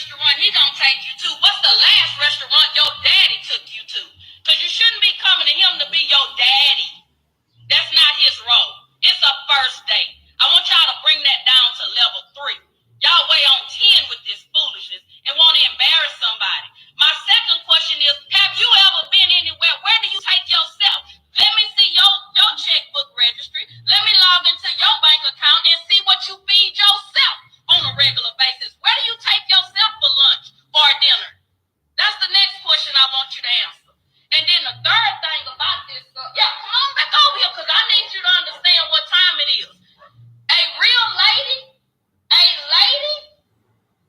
restaurant he gonna take you to? What's the last restaurant your daddy took you to? Because you shouldn't be coming to him to be your daddy. That's not his role. It's a first date. I want y'all to bring that down to level 3. Y'all way on 10 with this foolishness and want to embarrass somebody. My second question is, have you ever been anywhere? Where do you take yourself? Let me see your checkbook registry. Let me log into your bank account and see what you feed yourself on a regular basis. Where do you take yourself for lunch or dinner? That's the next question I want you to answer. And then the third thing about this, come on back over here because I need you to understand what time it is. A real lady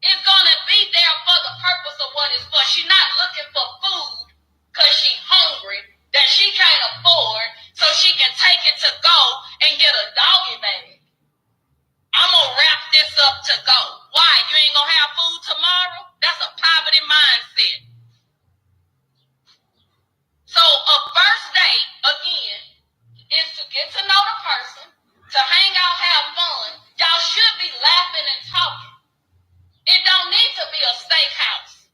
is going to be there for the purpose of what it's for. She's not looking for food because she's hungry that she can't afford so she can take it to go and get a doggy bag. I'm going to wrap this up to go. Why? You ain't going to have food tomorrow? That's a poverty mindset. So a first date, again, is to get to know the person, to hang out, have fun. Y'all should be laughing and talking. It don't need to be a steakhouse.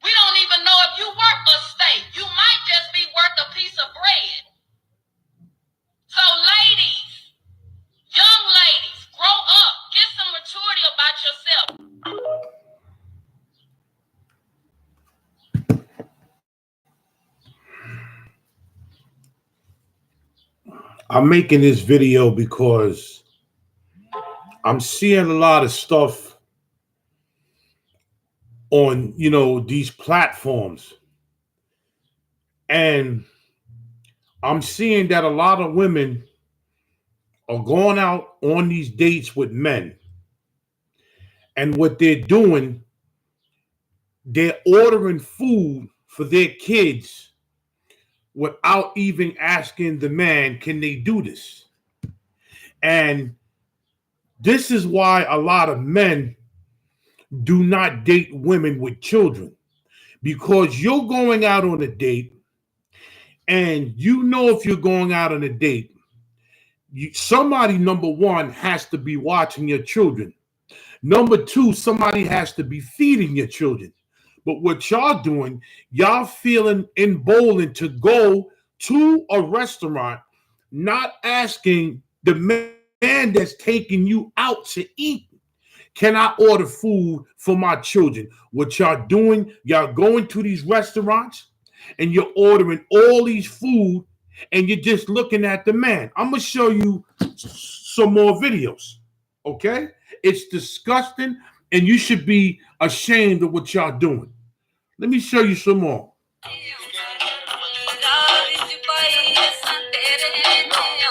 We don't even know if you worth a steak. You might just be worth a piece of bread. So ladies, young ladies, grow up. Get some maturity about yourself. I'm making this video because I'm seeing a lot of stuff on, these platforms. And I'm seeing that a lot of women are going out on these dates with men. And what they're doing, they're ordering food for their kids without even asking the man, can they do this? And this is why a lot of men do not date women with children, because you're going out on a date, and if you're going out on a date, somebody, number one, has to be watching your children. Number two, somebody has to be feeding your children. But what y'all doing, y'all feeling emboldened to go to a restaurant, not asking the man that's taking you out to eat, can I order food for my children? What y'all doing, y'all going to these restaurants and you're ordering all these food and you're just looking at the man. I'm going to show you some more videos, okay? It's disgusting and you should be ashamed of what y'all doing. Let me show you some more.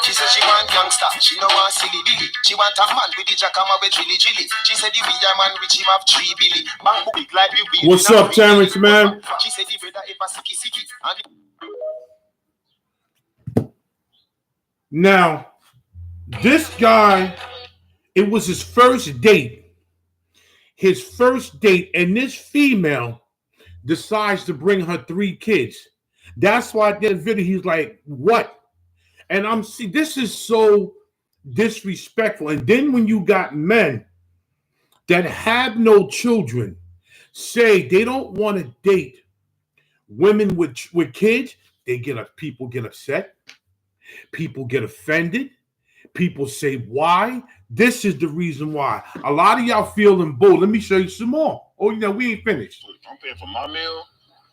She said she want youngster, she don't want silly billy. She want a man with the jackhammer with chili chili. She said the real man with him have 3 billy. Bang big like the wheel. What's up, Terrence, man? She said the brother ever sicky. Now, this guy, it was his first date. His first date, and this female decides to bring her 3 kids. That's why I did a video. He's like, what? And this is so disrespectful. And then when you got men that have no children say they don't want to date women with kids, people get upset. People get offended. People say, why? This is the reason why. A lot of y'all feeling bold. Let me show you some more. Oh, we ain't finished. I'm paying for my meal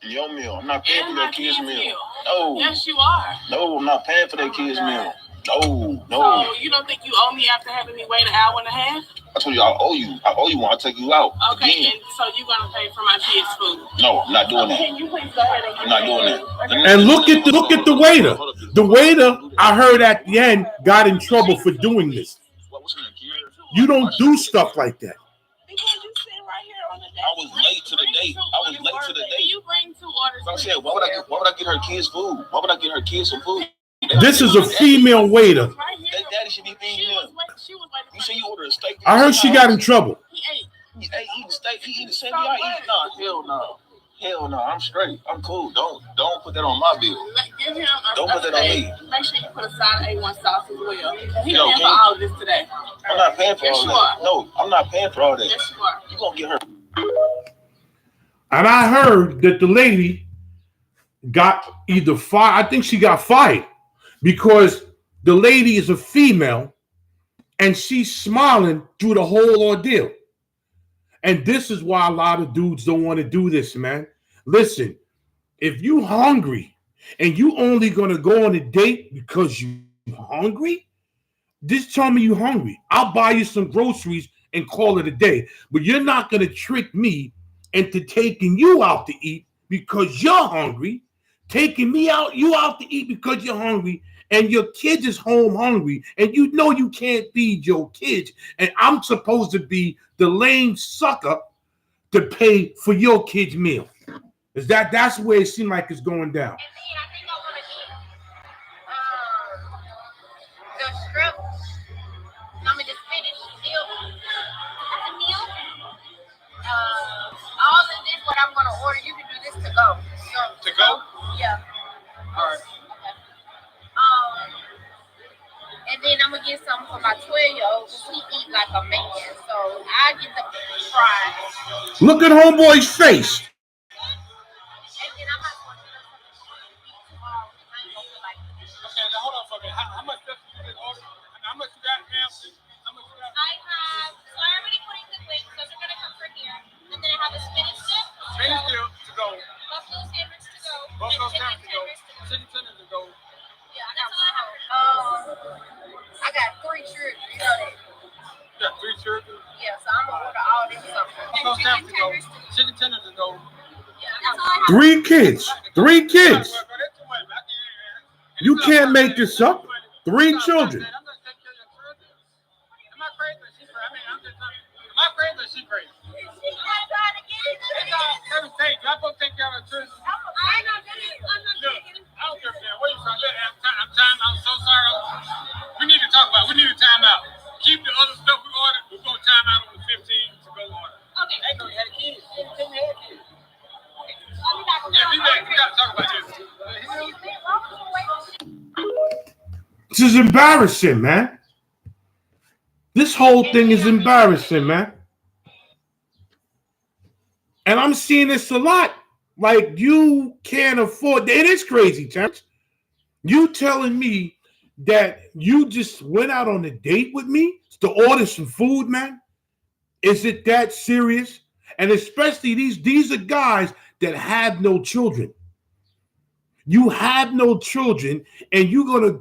and your meal. I'm not paying for their kids' meal. No. Yes, you are. No, I'm not paying for their kids' meal. No. So you don't think you owe me after having me wait an hour and a half? I told you I owe you. I owe you when I take you out. Okay, again. and so you're gonna pay for my kids' food? No, I'm not doing that. Can you please go ahead and I'm not doing that. And look at the waiter. The waiter, I heard at the end, got in trouble for doing this. You don't do stuff like that. Because you sit right here on the date. I was late to the date. You bring 2 orders. I said, why would I get her kids food? Why would I get her kids some food? This is a female waiter. That daddy should be feeding him. You say you ordered a steak. I heard she got in trouble. He ate eating steak. He eating the same thing I eat. No, hell no. I'm straight. I'm cool. Don't put that on my bill. Don't put that on me. Make sure you put a side of A1 sauce as well. He paying for all of this today. I'm not paying for all that. No, I'm not paying for all that. Yes, you are. You gonna get her. And I heard that the lady got either fired. I think she got fired because the lady is a female and she's smiling through the whole ordeal. And this is why a lot of dudes don't want to do this, man. Listen, if you hungry and you only gonna go on a date because you hungry, just tell me you hungry. I'll buy you some groceries and call it a day. But you're not gonna trick me into taking you out to eat because you're hungry, taking you out to eat because you're hungry, and your kid is home hungry, and you know you can't feed your kids, and I'm supposed to be the lame sucker to pay for your kid's meal. Is that's where it seems like it's going down. And then I think I want to get the strip. I mean, the spinach still the meal. All of this, what I'm gonna order, you can do this to go. To go? Yeah. All right. And then I'm gonna get something for my 12-year-old because he eat like a man. So I get the fries. Look at homeboy's face. And then I'm not going to do something tomorrow. I ain't gonna feel like this. Okay, now hold on for a minute. How much stuff you did order? How much you got, ma'am? How much you got? I have, so I already put in the quick, those are gonna come from here. And then I have a spinach dip. Spinach dip to go. Buffalo sandwich to go. Buffalo and sandwich to go. chicken Chicken tenders to go. Yeah, that's all I have. I got 3 children, you know that. You got 3 children. Yeah, so I'm gonna order all this something. Buffalo sandwich to go. Chicken tenders to go. Yeah, that's all I have. 3 kids. 3 kids. You can't make this up. 3 children. Am I crazy or she crazy? I mean, I'm just trying. Am I crazy or she crazy? She's not trying to get it. It's all let me take. Y'all both take care of the children. I'm not gonna get it. Look, I don't care, man. Where you from? Look, I'm so sorry. We need to talk about it. We need to time out. Keep the other stuff we ordered. We're going to time out on the 15 to go order. Okay. Ain't no had kids. Didn't have kids. I'll be back. Yeah, be back. We got to talk about this. This is embarrassing, man. This whole thing is embarrassing, man. And I'm seeing this a lot. Like, you can't afford it. Is crazy, Terrence. You telling me that you just went out on a date with me to order some food, man? Is it that serious? And especially these are guys that have no children. You have no children, and you're gonna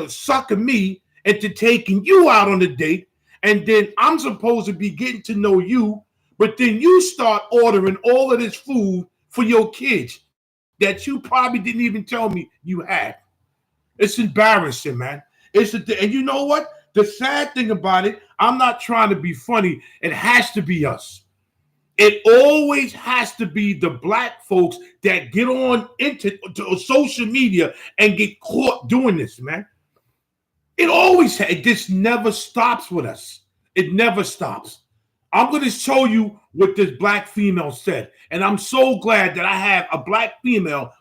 sucker me into taking you out on a date, and then I'm supposed to be getting to know you, but then you start ordering all of this food for your kids that you probably didn't even tell me you had. It's embarrassing, man. And you know what? The sad thing about it, I'm not trying to be funny. It has to be us. It always has to be the black folks that get on into social media and get caught doing this, man. This never stops with us. It never stops. I'm going to show you what this black female said. And I'm so glad that I have a black female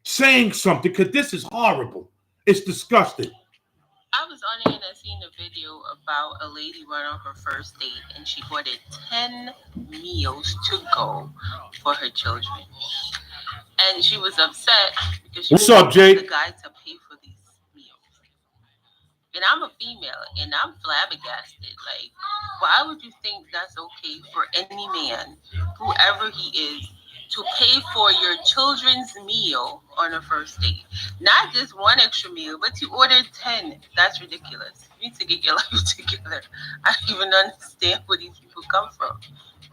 saying something because this is horrible. It's disgusting. I was on it and I seen a video about a lady went on her first date and she ordered 10 meals to go for her children. And she was upset because she What's up, Jay? the guy to pay for these meals. And I'm a female and I'm flabbergasted. Like, why would you think that's okay for any man, whoever he is, to pay for your children's meal on a first date? Not just one extra meal, but you ordered 10. That's ridiculous. You need to get your life together. I don't even understand where these people come from.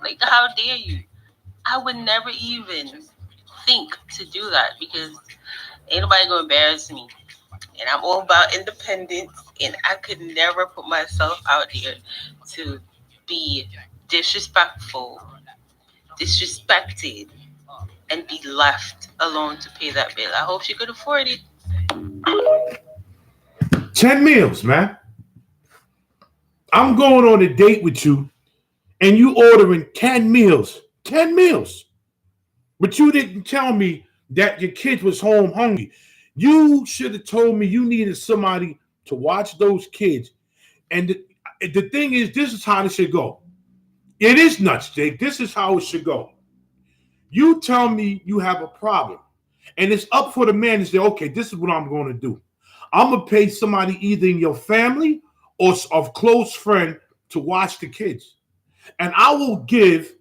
Like, how dare you? I would never even think to do that because ain't nobody gonna embarrass me. And I'm all about independence, and I could never put myself out there to be disrespected, and be left alone to pay that bill. I hope she could afford it. 10 meals, man. I'm going on a date with you, and you ordering 10 meals. 10 meals. But you didn't tell me that your kid was home hungry. You should have told me you needed somebody to watch those kids. And the thing is, this is how it should go. It is nuts, Jake. This is how it should go. You tell me you have a problem. And it's up for the man to say, okay, this is what I'm going to do. I'm going to pay somebody either in your family or a close friend to watch the kids. And I will give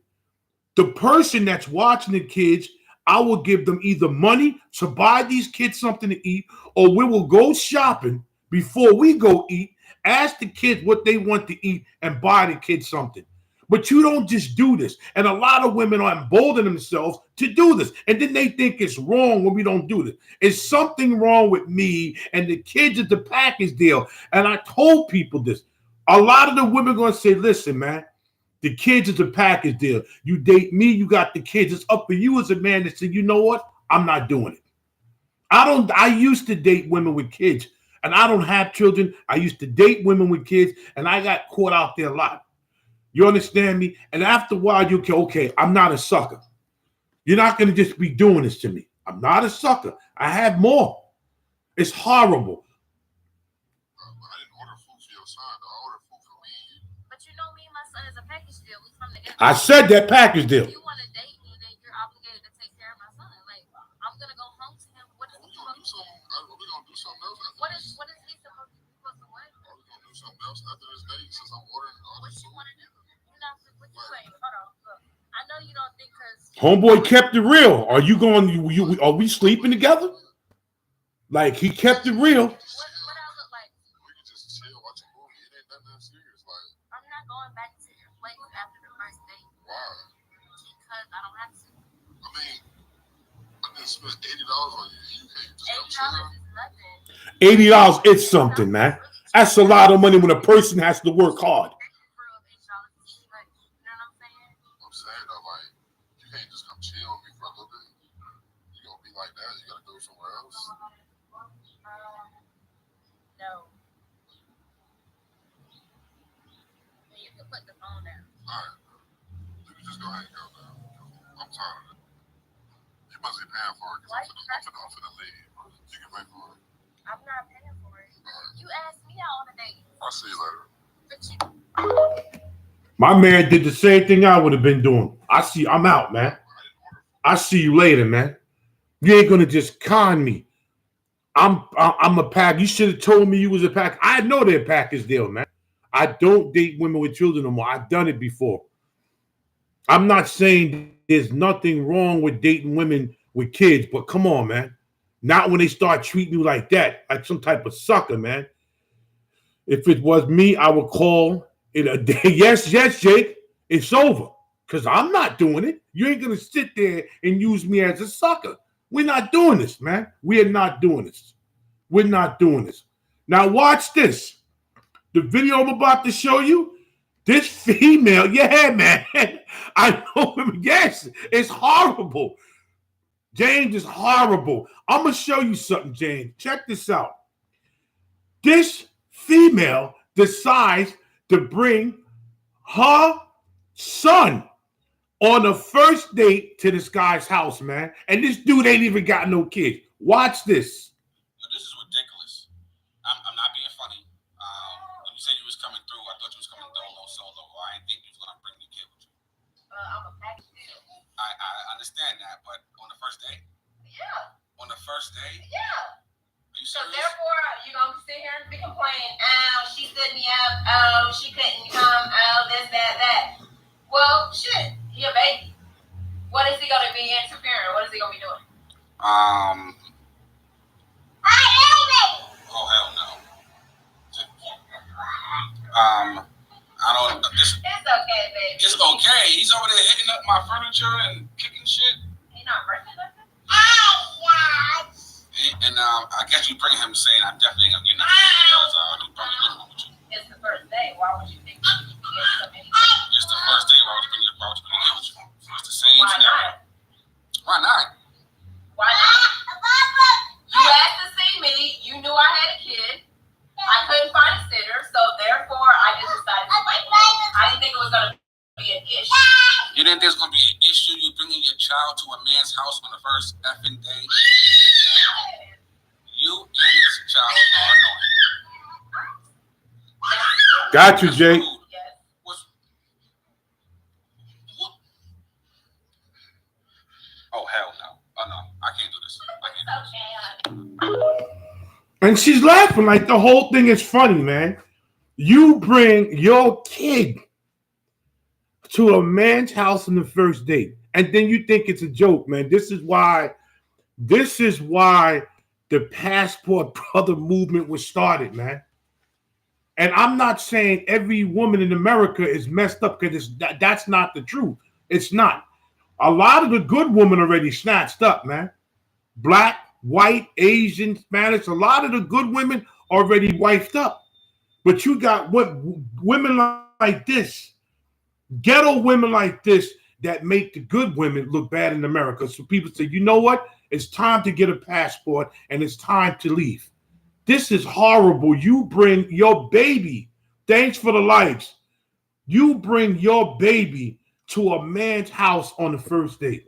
the person that's watching the kids, I will give them either money to buy these kids something to eat, or we will go shopping before we go eat, ask the kids what they want to eat, and buy the kids something. But you don't just do this. And a lot of women are emboldening themselves to do this. And then they think it's wrong when we don't do this. It's something wrong with me and the kids at the package deal. And I told people this. A lot of the women are going to say, listen, man, the kids is a package deal. You date me, you got the kids. It's up to you as a man to say, you know what? I'm not doing it. I used to date women with kids, and I don't have children. I used to date women with kids, and I got caught out there a lot. You understand me? And after a while, you can, okay, I'm not a sucker. You're not going to just be doing this to me. I'm not a sucker. I have more. It's horrible. I didn't order food for your son. I ordered food for me and you. But you know, me and my son is a package deal. We come together. I said that package deal. If you want to date me, then you're obligated to take care of my son. Like, I'm going to go home to him. What is he supposed to do? We're going to do something else after What this. is he supposed to do? Supposed to what? We're going to do something else after this date since I'm ordering all What this you food. want to do? Wait, hold on. Look, I know you don't think because Homeboy kept it real. Are you going? Are we sleeping together? Like he kept it real. what I look like. We can just chill, watch a movie. It ain't nothing that serious. Like, I'm not going back to your place after the first date why? because I don't have to. I mean, I just spent $80 on you. You can't just come chill. $80 is nothing. $80 is something, man. That's a lot of money when a person has to work hard. I'm saying though, like, you can't just come chill with me for a little bit. You gonna be like that? You gotta go somewhere else. No. You can put the phone down. Alright, you can just go hang out now. I'm tired of it. You must be paying for it because I'm finna leave. You can pay for it. I'm not paying for it. Alright, You asked me out on a date. I'll see you later. But you My man did the same thing I would have been doing. I'm out, man. I see you later, man. You ain't gonna just con me. I'm a pack. You should have told me you was a pack. I know they're package deal, man. I don't date women with children no more. I've done it before. I'm not saying there's nothing wrong with dating women with kids, but come on, man. Not when they start treating you like that, like some type of sucker, man. If it was me, I would call it a day. Yes, Jake, it's over. Because I'm not doing it. You ain't going to sit there and use me as a sucker. We're not doing this, man. We are not doing this. We're not doing this. Now watch this. The video I'm about to show you, this female, yeah, man. I know him. Yes, it's horrible. James is horrible. I'm going to show you something, James. Check this out. This female decides to bring her son on the first date to this guy's house, man. And this dude ain't even got no kids. Watch this. This is ridiculous. I'm not being funny. When you said you was coming through, I thought you was coming solo. I didn't think you was going to bring the kid with you. I'm a package deal. I understand that, but on the first date? Yeah. On the first date? Yeah. Are you So serious? therefore, you're gonna sit here and be complaining. Oh, she stood me up. Oh, she couldn't come. Oh, this, that. Well, shit. He a baby. What is he gonna be interfering? What is he gonna be doing? Oh, hell no. I don't. It's okay, baby. It's okay. He's over there hitting up my furniture and kicking shit. He's not breaking nothing. And I guess you bring him saying I'm definitely gonna get nothing because you brought me living with you. It's the first day. Why would you think you get so many? It's the first day. Why would you bring it with you? It's the same Why scenario. not? Why not? Why not? You asked to see me. You knew I had a kid. I couldn't find a sitter, so therefore I just decided to wait. I didn't think it was gonna be an issue. You didn't think it's gonna be an issue? You bringing your child to a man's house on the first effing day? You and this child are annoying. Got you, Jake. Yes. And she's laughing like the whole thing is funny, man. You bring your kid to a man's house on the first date, and then you think it's a joke, man. This is why the passport brother movement was started, man. And I'm not saying every woman in America is messed up, because that's not the truth. It's not. A lot of the good women already snatched up, man. Black, white, Asian, Spanish, a lot of the good women already wifed up. But you got women like this, ghetto women like this, that make the good women look bad in America. So people say, you know what? It's time to get a passport and it's time to leave. This is horrible. You bring your baby. Thanks for the likes. You bring your baby to a man's house on the first date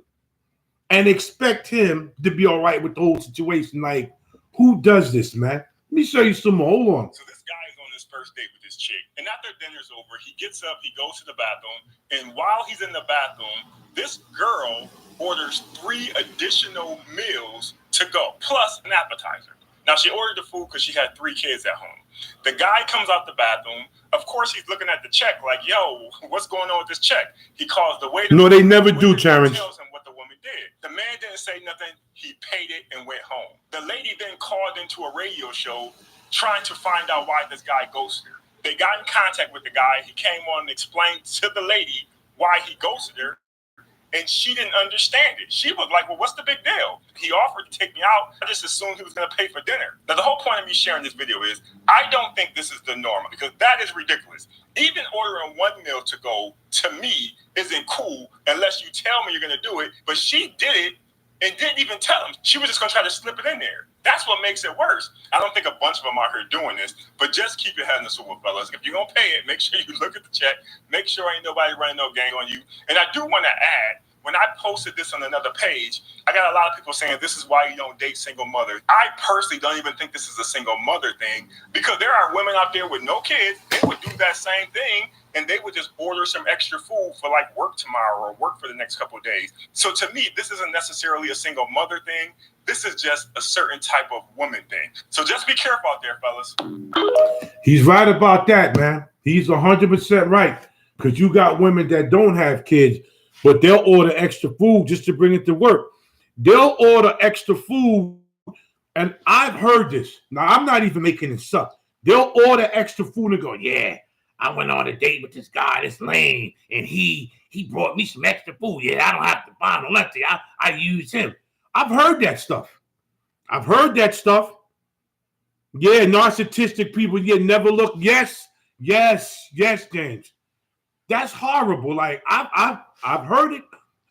and expect him to be all right with the whole situation. Like, who does this, man? Let me show you some more. Hold on. So this guy is on his first date with this chick, and after dinner's over, he gets up, he goes to the bathroom, and while he's in the bathroom, this girl orders 3 additional meals to go, plus an appetizer. Now, she ordered the food because she had 3 kids at home. The guy comes out the bathroom. Of course, he's looking at the check like, yo, what's going on with this check? He calls the waiter. No, they never do, Terrence. Tells him what the woman did. The man didn't say nothing. He paid it and went home. The lady then called into a radio show trying to find out why this guy ghosted her. They got in contact with the guy. He came on and explained to the lady why he ghosted her. And she didn't understand it. She was like, well, what's the big deal? He offered to take me out. I just assumed he was going to pay for dinner. Now, the whole point of me sharing this video is I don't think this is the norm, because that is ridiculous. Even ordering 1 meal to go, to me, isn't cool unless you tell me you're going to do it. But she did it and didn't even tell him. She was just going to try to slip it in there. That's what makes it worse. I don't think a bunch of them out here doing this, but just keep your head in the swivel, fellas. If you're going to pay it, make sure you look at the check. Make sure ain't nobody running no gang on you. And I do want to add, when I posted this on another page, I got a lot of people saying this is why you don't date single mothers. I personally don't even think this is a single mother thing, because there are women out there with no kids. They would do that same thing, and they would just order some extra food for like work tomorrow or work for the next couple of days. So to me, this isn't necessarily a single mother thing. This is just a certain type of woman thing. So just be careful out there, fellas. He's right about that, man. He's 100% right, because you got women that don't have kids, but they'll order extra food just to bring it to work. They'll order extra food, and I've heard this. Now, I'm not even making this up. They'll order extra food and go, yeah, I went on a date with this guy, this lame, and he brought me some extra food. Yeah, I don't have to buy no lunch. I use him. I've heard that stuff. Yeah, narcissistic people, never look. Yes, James. That's horrible. Like, I've heard it.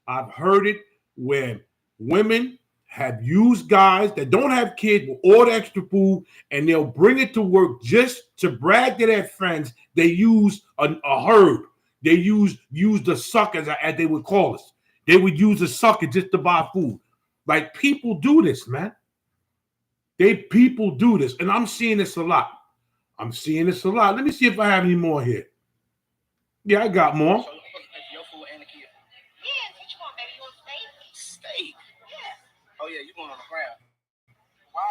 I've heard it when women have used guys that don't have kids, will order extra food, and they'll bring it to work just to brag to their friends. They use a herb. They use the sucker, as they would call us. They would use a sucker just to buy food. Like, people do this, man. People do this, and I'm seeing this a lot. Let me see if I have any more here. Yeah, I got more. Steak. Oh yeah, you going on the ground. Why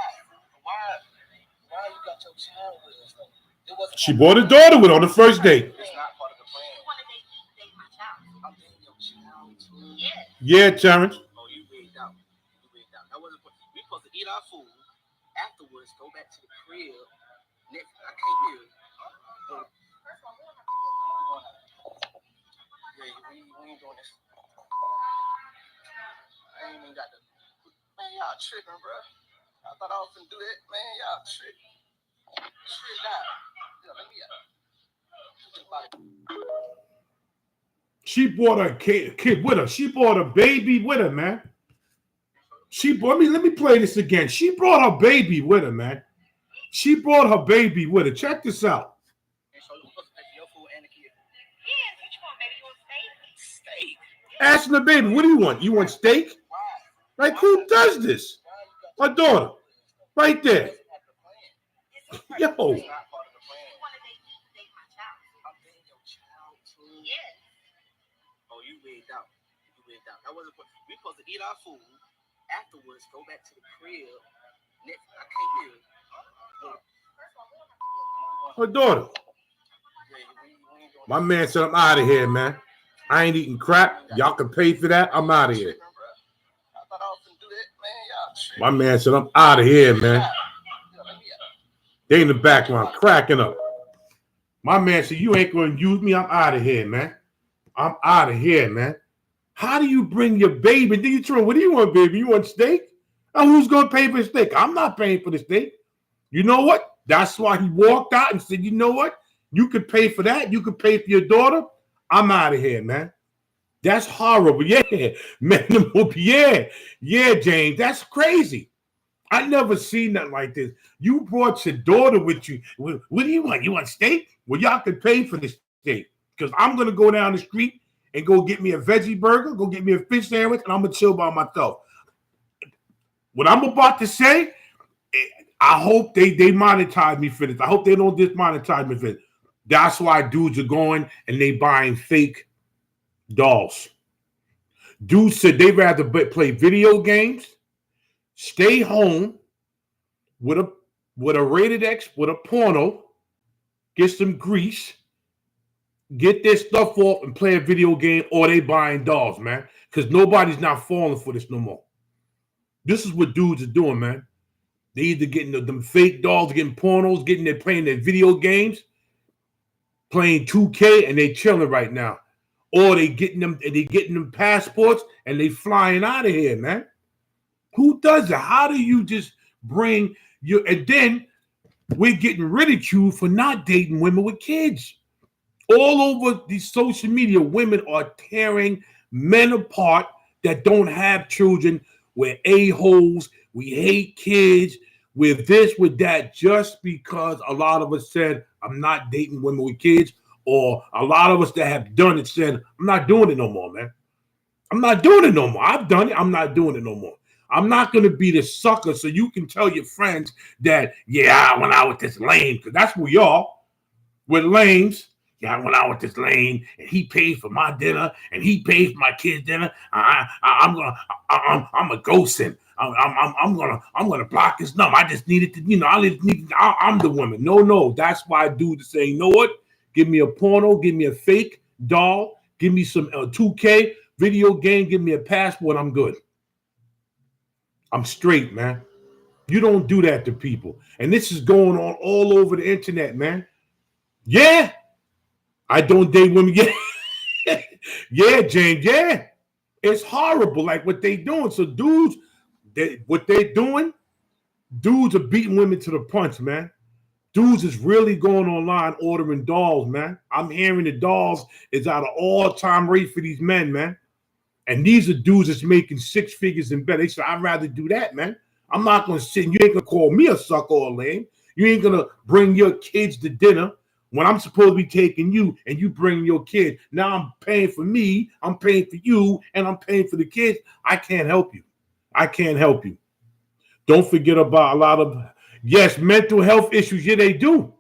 you got your child with us? It wasn't. She brought her daughter with on the first date. It's not part of the plan. I'm dating your child too. Yeah, Terrence. Oh, you wigged out. That wasn't. We supposed to eat our food. Afterwards, go back to the crib. Next, I can't hear it. We ain't doing this. I ain't even got the. Man, y'all tripping, bro. I thought I was gonna do that. Man, y'all tripping. Shit out. Yeah, let me out. She brought a kid with her. She brought a baby with her, man. Let me play this again. She brought her baby with her, man. She brought her baby with her. Check this out. Asking the baby, what do you want? You want steak? Like, who does this? My daughter. Right there. Yo. Oh, you wigged out. That wasn't. We supposed to eat our food. Afterwards, go back to the crib. Next, I can't hear it. Her daughter. My man said, I'm out of here, man. I ain't eating crap. Y'all can pay for that. I'm out of here. My man said, I'm out of here, man. They in the background cracking up. My man said, you ain't going to use me. I'm out of here, man. I'm out of here, man. How do you bring your baby? Do you try? What do you want, baby? You want steak? Oh, who's going to pay for the steak? I'm not paying for the steak. You know what? That's why he walked out and said, you know what? You could pay for that. You could pay for your daughter. I'm out of here, man. That's horrible. Yeah, man. Yeah, James. That's crazy. I never seen nothing like this. You brought your daughter with you. What do you want? You want steak? Well, y'all can pay for the steak because I'm going to go down the street and go get me a veggie burger, go get me a fish sandwich, and I'm going to chill by myself. What I'm about to say, I hope they monetize me for this. I hope they don't dismonetize me for this. That's why dudes are going and they buying fake dolls. Dudes said they'd rather play video games, stay home with a rated X, with a porno, get some grease, get their stuff off and play a video game, or they buying dolls, man. Because nobody's not falling for this no more. This is what dudes are doing, man. They either getting them fake dolls, getting pornos, playing their video games, playing 2K, and they chilling right now. Or they getting them passports and they flying out of here, man. Who does that? How do you just bring your, and then we're getting ridiculed for not dating women with kids. All over the social media, women are tearing men apart that don't have children. We're a-holes. We hate kids. We're this, we're that, just because a lot of us said, I'm not dating women with kids. Or a lot of us that have done it said, I'm not doing it no more, man. I'm not doing it no more. I've done it. I'm not doing it no more. I'm not going to be the sucker so you can tell your friends that, yeah, I went out with this lame, because that's who we are. We're lames. Yeah, I went out with this lame, and he paid for my dinner, and he paid for my kids' dinner. I'm a ghosting. I'm gonna block his number. I just needed to, I'm the woman. No. That's why I do to say, you know what? Give me a porno, give me a fake doll, give me some 2K video game, give me a passport, I'm good. I'm straight, man. You don't do that to people. And this is going on all over the internet, man. Yeah. I don't date women. Yeah. Yeah, James. Yeah. It's horrible, like what they doing. So dudes, what they're doing, dudes are beating women to the punch, man. Dudes is really going online ordering dolls, man. I'm hearing the dolls is at an all-time rate for these men, man. And these are dudes that's making six figures and better. They say, I'd rather do that, man. I'm not going to sit and you ain't going to call me a sucker or a lame. You ain't going to bring your kids to dinner when I'm supposed to be taking you and you bring your kid. Now I'm paying for me, I'm paying for you, and I'm paying for the kids. I can't help you. I can't help you. Don't forget about a lot of, yes, mental health issues. Yeah, they do.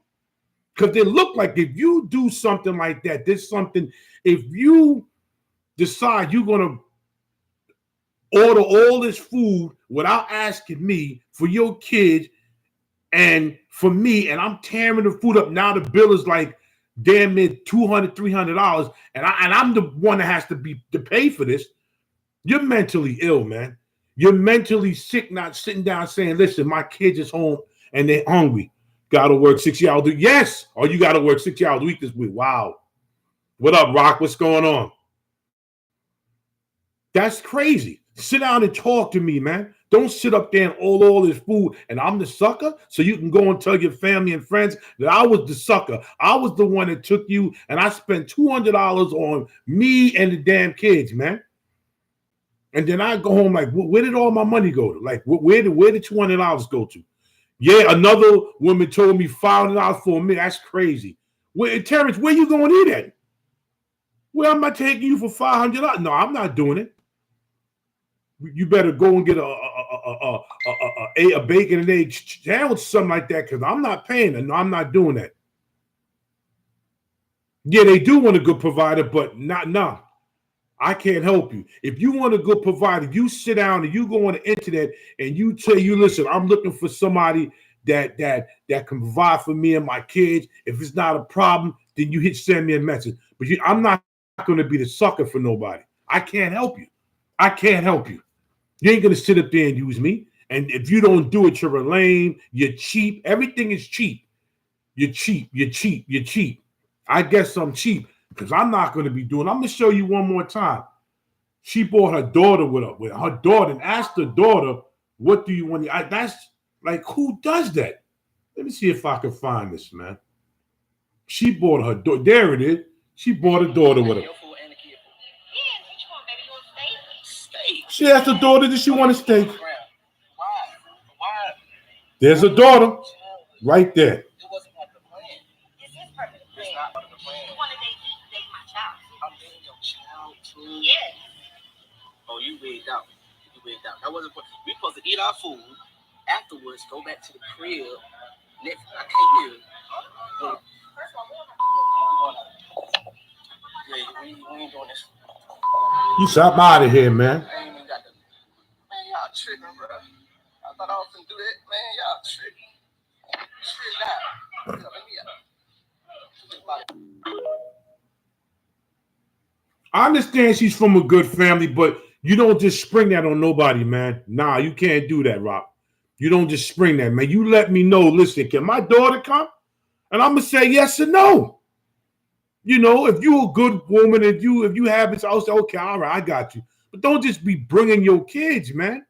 Because they look like if you do something like that, there's something, if you decide you're going to order all this food without asking me for your kids and for me, and I'm tearing the food up, now the bill is like damn near $200, $300, and I'm the one that has to pay for this. You're mentally ill, man. You're mentally sick, not sitting down saying, listen, my kids is home and they're hungry. Got to work 60 hours a week. Yes. Or you got to work 60 hours a week this week. Wow. What up, Rock? What's going on? That's crazy. Sit down and talk to me, man. Don't sit up there and order all this food and I'm the sucker so you can go and tell your family and friends that I was the sucker. I was the one that took you and I spent $200 on me and the damn kids, man. And then I go home like, where did all my money go to? Like, where did $200 go to? Yeah, another woman told me $500 for a minute. That's crazy. Terrence, where you going to eat at? Where am I taking you for $500? No, I'm not doing it. You better go and get a bacon and egg sandwich, something like that, because I'm not paying it. No, I'm not doing that. Yeah, they do want a good provider, but no. I can't help you. If you want a good provider, you sit down and you go on the internet and you tell you, listen, I'm looking for somebody that can provide for me and my kids. If it's not a problem, then you send me a message. But I'm not going to be the sucker for nobody. I can't help you. I can't help you. You ain't going to sit up there and use me. And if you don't do it, you're a lame. You're cheap. Everything is cheap. You're cheap. You're cheap. You're cheap. I guess I'm cheap because I'm not going to be doing. I'm going to show you one more time. She brought her daughter with her daughter and asked her daughter, what do you want? That's like, who does that? Let me see if I can find this, man. She brought her daughter. There it is. She brought her daughter with her. She asked her daughter, does she want a steak? There's a daughter right there. Oh, you wigged out. You wigged out. That wasn't. We supposed to eat our food afterwards. Go back to the crib. Next, I can't hear. We ain't doing this. You stop out of here, man. I ain't even got the. Man, y'all tripping, bro. I thought I was gonna do that. Man, y'all tripping. Tripping out. I understand she's from a good family, but you don't just spring that on nobody, man. Nah, you can't do that, Rob. You don't just spring that, man. You let me know, listen, can my daughter come? And I'm going to say yes or no. You know, if you're a good woman, if you have it, I'll say, okay, all right, I got you. But don't just be bringing your kids, man.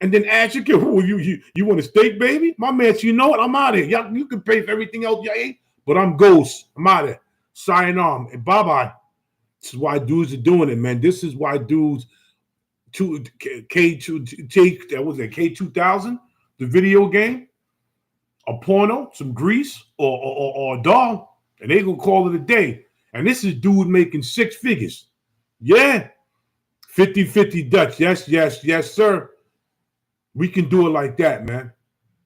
And then ask your kid, oh, you want a steak, baby? My man, so you know what? I'm out of here. You can pay for everything else you ate, but I'm ghost. I'm out of here. Sign on. And bye-bye. This is why dudes are doing it, man. This is why dudes K2000, the video game, a porno, some grease, or a dog, and they gonna call it a day. And this is dude making 6 figures. Yeah. 50-50 Dutch. Yes, sir. We can do it like that, man.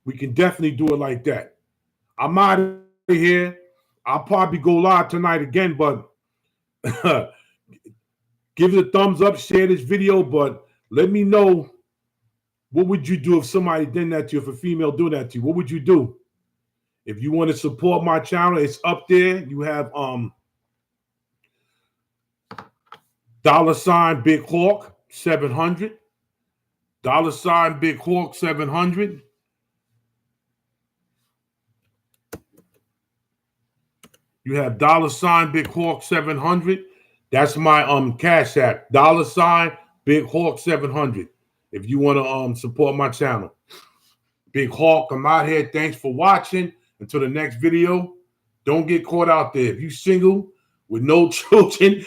We can definitely do it like that. I'm out of here. I'll probably go live tonight again, but give it a thumbs up, share this video, but let me know, what would you do if somebody did that to you, if a female doing that to you? What would you do? If you want to support my channel, it's up there. You have $ Big Hawk 700. $ Big Hawk 700. You have $ Big Hawk 700. That's my Cash App. $ Big Hawk 700. If you want to support my channel. Big Hawk, I'm out here. Thanks for watching. Until the next video, don't get caught out there. If you single with no children,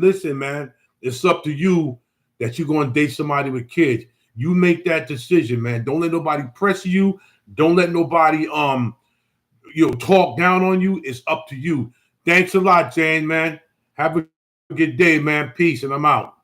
listen, man, it's up to you that you're going to date somebody with kids. You make that decision, man. Don't let nobody press you. Don't let nobody talk down on you. It's up to you. Thanks a lot, Jane, man. Have a good day, man. Peace, and I'm out.